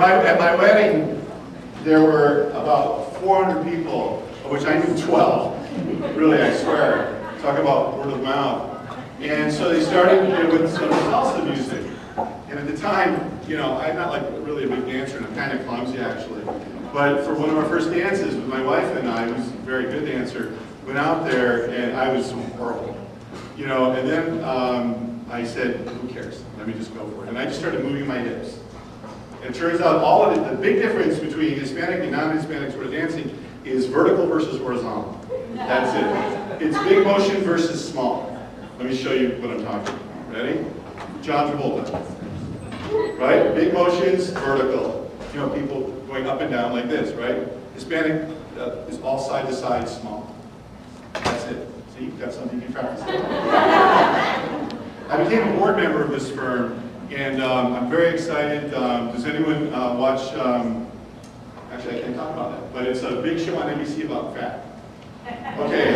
At my wedding, there were about 400 people, of which I knew 12. Really, I swear. Talk about word of mouth. And so they started with some salsa music. And at the time, you know, I'm not like really a big dancer, and I'm kind of clumsy actually. But for one of our first dances with my wife and I, who's a very good dancer, went out there and I was horrible. You know, and then I said, who cares? Let me just go for it. And I just started moving my hips. And it turns out all of it, the big difference between Hispanic and non-Hispanic sort of dancing is vertical versus horizontal. That's it. It's big motion versus small. Let me show you what I'm talking about. Ready? John Travolta. Right? Big motions, vertical. You know, people going up and down like this, right? Hispanic is all side to side, small. That's it. See, you've got something you can practice. I became a board member of this firm, and I'm very excited. Does anyone watch, actually I can't talk about that, but it's a big show on NBC about fat. Okay.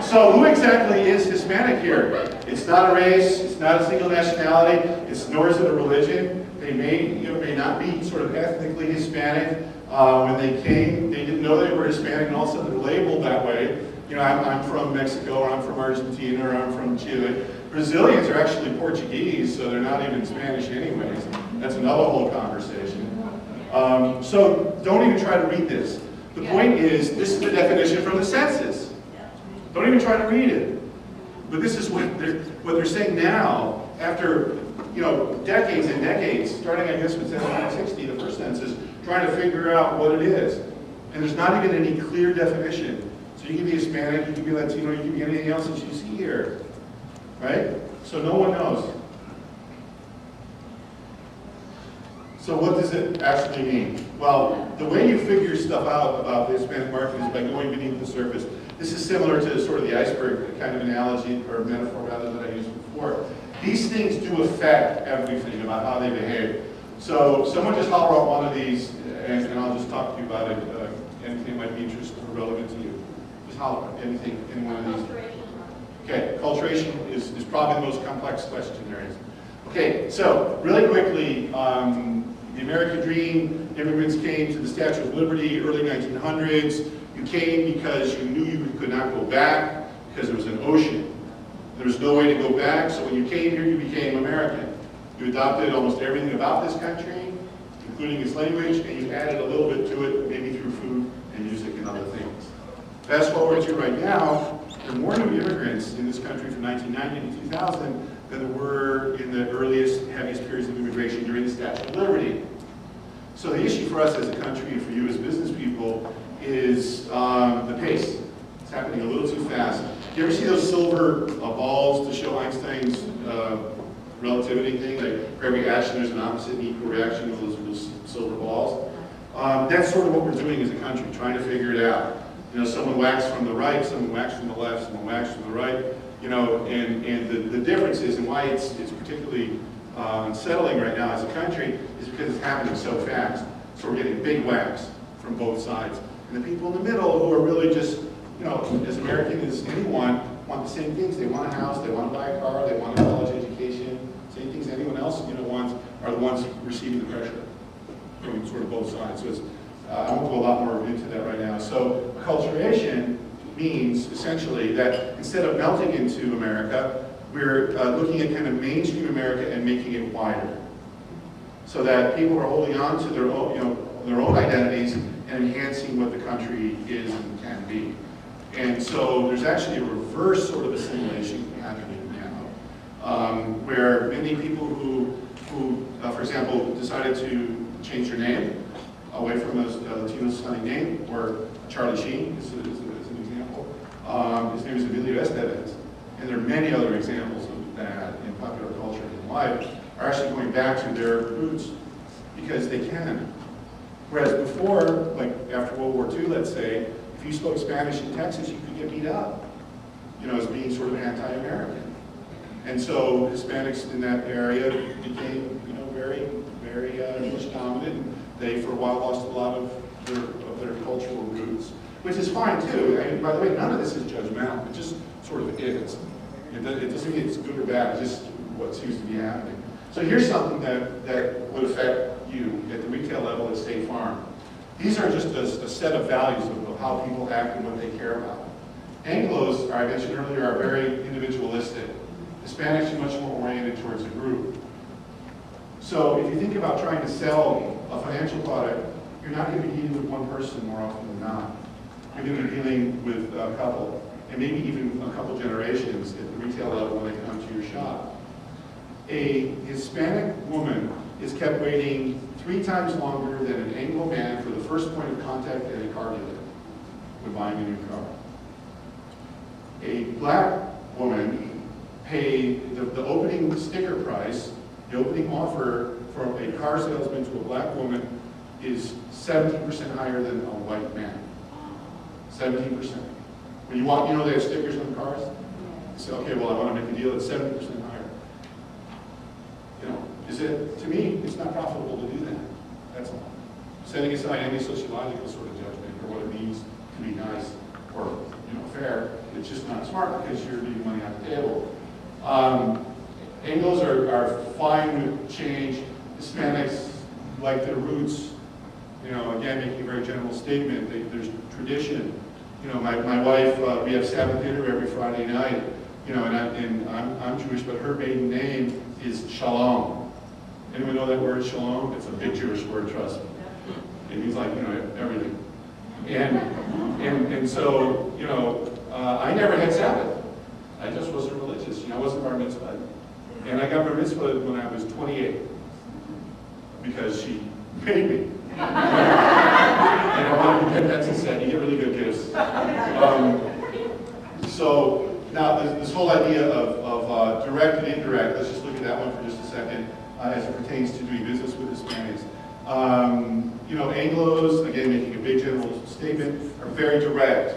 So who exactly is Hispanic here? It's not a race, it's not a single nationality, nor is it a religion. They may not be sort of ethnically Hispanic. When they came, they didn't know they were Hispanic, and all of a sudden they're labeled that way. You know, I'm from Mexico, or I'm from Argentina, or I'm from Chile. Brazilians are actually Portuguese, so they're not even Spanish anyways. That's another whole conversation. So don't even try to read this. The point is, this is the definition from the census. Don't even try to read it. But this is what they're saying now, after decades and decades, starting I guess with 1960, the first census, trying to figure out what it is. And there's not even any clear definition. So you can be Hispanic, you can be Latino, you can be anything else that you see here. Right? So no one knows. So what does it actually mean? Well, the way you figure stuff out about the Hispanic market is by going beneath the surface. This is similar to sort of the iceberg kind of analogy, or metaphor rather, that I used before. These things do affect everything about how they behave. So someone just holler out one of these, and I'll just talk to you about it. Anything that might be interesting or relevant to you. Just holler out anything in one of these. Okay, acculturation is probably the most complex question there is. Okay, so really quickly, the American dream, immigrants came to the Statue of Liberty, early 1900s. You came because you knew you could not go back because there was an ocean. There was no way to go back, so when you came here, you became American. You adopted almost everything about this country, including its language, and you added a little bit to it, maybe through food and music and other things. Fast forward to right now, there are more new immigrants in this country from 1990 to 2000 than there were in the earliest, heaviest periods of immigration during the Statue of Liberty. So the issue for us as a country and for you as business people is the pace. It's happening a little too fast. Do you ever see those silver balls to show Einstein's relativity thing? Like for every action there's an opposite and equal reaction of those silver balls. That's sort of what we're doing as a country, trying to figure it out. You know, someone whacks from the right, someone whacks from the left, someone whacks from the right. You know, and the difference is, and why it's particularly unsettling right now as a country, is because it's happening so fast. So we're getting big whacks from both sides. And the people in the middle who are really just, you know, as American as anyone, want the same things. They want a house, they want to buy a car, they want a college education. Same things anyone else, wants, are the ones receiving the pressure from sort of both sides. So it's, I won't go a lot more into that right now. So acculturation means essentially that instead of melting into America, we're looking at kind of mainstream America and making it wider, so that people are holding on to their own identities and enhancing what the country is and can be. And so there's actually a reverse sort of assimilation happening now, where many people who for example, decided to change their name away from a Latino sounding name, or Charlie Sheen is an example. His name is Emilio Estevez. And there are many other examples of that in popular culture and life, are actually going back to their roots because they can. Whereas before, like after World War II, let's say, if you spoke Spanish in Texas, you could get beat up, as being sort of anti-American. And so Hispanics in that area became, very, very English dominant. They, for a while, lost a lot of their cultural roots. which is fine too. And by the way, none of this is judgmental. It just sort of is. It doesn't mean it's good or bad. It's just what seems to be happening. So here's something that would affect you at the retail level at State Farm. These are just a set of values of how people act and what they care about. Anglos, I mentioned earlier, are very individualistic. Hispanics are much more oriented towards a group. So if you think about trying to sell a financial product, you're not going to be dealing with one person more often than not. You're going to be dealing with a couple, and maybe even a couple generations at the retail level when they come to your shop. A Hispanic woman is kept waiting 3 times longer than an Anglo man for the first point of contact at a car dealer when buying a new car. A black woman paid the opening sticker price, the opening offer from a car salesman to a black woman is 17% higher than a white man. 17%. When you walk, you know they have stickers on the cars? You say, okay, well I want to make a deal that's 70% higher. You know, to me, it's not profitable to do that. That's all. Setting aside any sociological sort of judgment or what it means to be nice or fair, it's just not smart because you're leaving money on the table. Anglos are fine with change. Hispanics like their roots. Again, making a very general statement. There's tradition. My wife, we have Sabbath dinner every Friday night. And I'm Jewish, but her maiden name is Shalom. Anyone know that word, Shalom? It's a big Jewish word, trust me. It means like everything. And so I never had Sabbath. I just wasn't religious. I wasn't bar mitzvah. And I got bar mitzvah when I was 28 because she paid me. And I wanted to get that to set. You get really good gifts. So now this whole idea of direct and indirect, let's just look at that one for just a second as it pertains to doing business with Hispanics. Anglos, again, making a big general statement, are very direct.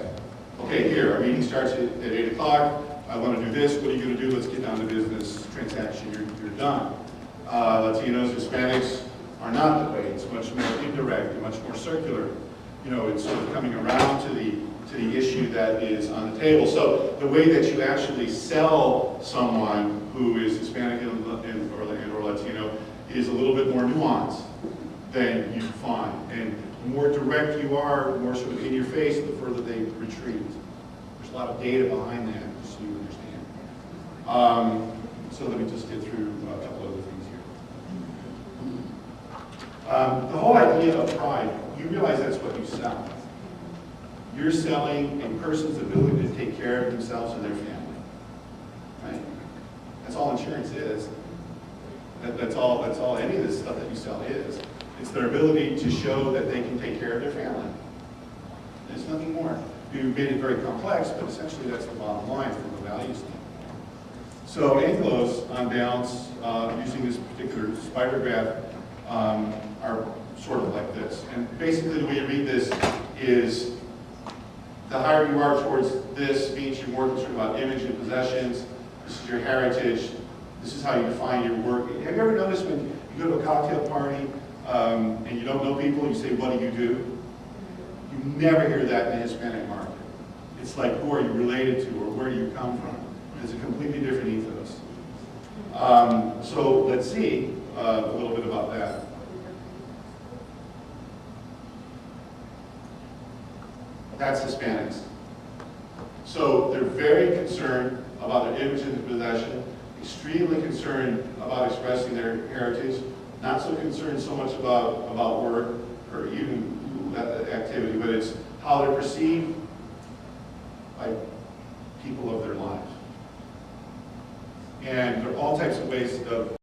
Okay, here, our meeting starts at 8 o'clock. I want to do this. What are you going to do? Let's get down to business. Transaction, you're done. Latinos, Hispanics are not that way. It's much more indirect and much more circular. It's sort of coming around to the issue that is on the table. So the way that you actually sell someone who is Hispanic or Latino is a little bit more nuanced than you find. And the more direct you are, the more sort of in your face, the further they retreat. There's a lot of data behind that, just so you understand. So let me just get through a couple other things here. The whole idea of pride, you realize that's what you sell. You're selling a person's ability to take care of themselves and their family. Right? That's all insurance is. That's all any of this stuff that you sell is. It's their ability to show that they can take care of their family. There's nothing more. You made it very complex, but essentially that's the bottom line from a value standpoint. So Anglos, on balance, using this particular spider graph, are sort of like this. And basically the way you read this is the higher you are towards this means you're more concerned about image and possessions. This is your heritage. This is how you define your work. Have you ever noticed when you go to a cocktail party and you don't know people, you say, what do? You never hear that in the Hispanic market. It's like, who are you related to or where do you come from? It's a completely different ethos. So let's see a little bit about that. That's Hispanics. So they're very concerned about their image and possession, extremely concerned about expressing their heritage, not so concerned so much about work or even activity, but it's how they're perceived by people of their lives. And there are all types of ways of